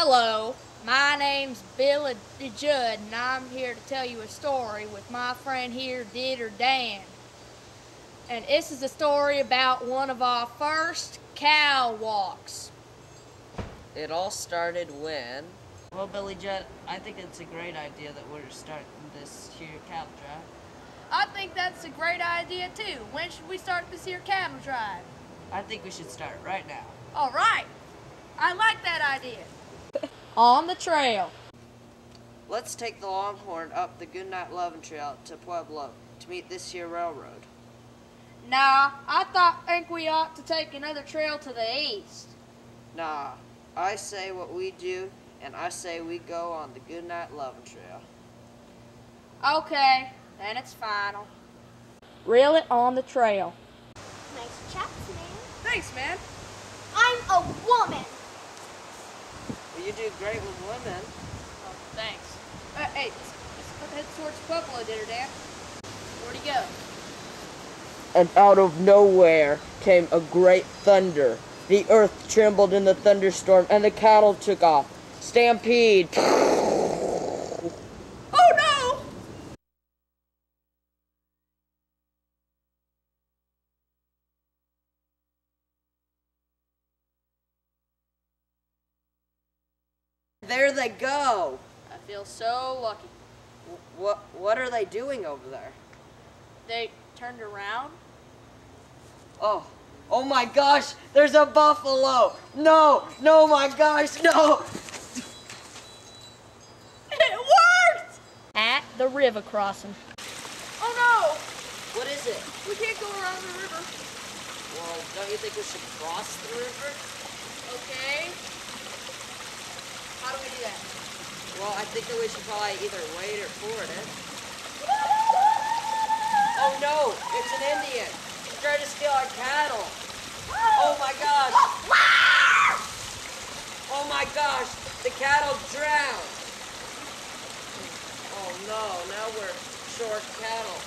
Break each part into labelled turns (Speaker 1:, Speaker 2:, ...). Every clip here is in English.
Speaker 1: Hello, my name's Billy Judd, and I'm here to tell you a story with my friend here, Dieter Dan. And this is a story about one of our first cow walks.
Speaker 2: It all started when... Well, Billy Judd, I think it's a great idea that we're starting this here cattle drive.
Speaker 1: I think that's a great idea too. When should we start this here cattle drive?
Speaker 2: I think we should start right now.
Speaker 1: All right, I like that idea. On the trail.
Speaker 2: Let's take the Longhorn up the Goodnight Lovin' Trail to Pueblo to meet this here railroad.
Speaker 1: Nah, I think we ought to take another trail to the east.
Speaker 2: Nah, I say what we do, and I say we go on the Goodnight Lovin' Trail.
Speaker 1: Okay, then it's final. Reel it on the trail.
Speaker 3: Nice chaps, man.
Speaker 1: Thanks, man.
Speaker 3: I'm a woman.
Speaker 2: Well, you do great with women.
Speaker 1: Oh, thanks. Hey, let's head towards Pueblo, Dieter Dan. Where'd he go?
Speaker 4: And out of nowhere came a great thunder. The earth trembled in the thunderstorm, and the cattle took off. Stampede!
Speaker 1: Oh no!
Speaker 2: There they go!
Speaker 1: I feel so lucky.
Speaker 2: What are they doing over there?
Speaker 1: They turned around.
Speaker 2: Oh my gosh, there's a buffalo! No, my gosh, no!
Speaker 1: It worked! At the river crossing. Oh no!
Speaker 2: What is it?
Speaker 1: We can't go around the river.
Speaker 2: Well, don't you think we should cross the river?
Speaker 1: Okay. How do we do that?
Speaker 2: Well, I think that we should probably either wait or ford it. Oh no, it's an Indian. He's trying to steal our cattle. Oh my gosh. Oh my gosh, the cattle drowned. Oh no, now we're short cattle.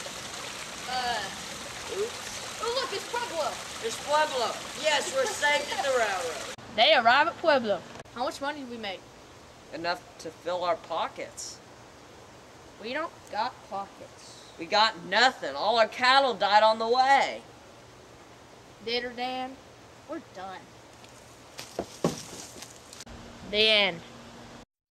Speaker 2: Oops.
Speaker 1: Oh look, it's Pueblo.
Speaker 2: There's Pueblo. Yes, we're saved at the railroad.
Speaker 1: They arrive at Pueblo. How much money did we make?
Speaker 2: Enough to fill our pockets.
Speaker 1: We don't got pockets.
Speaker 2: We got nothing. All our cattle died on the way.
Speaker 1: Dieter Dan, we're done. The end.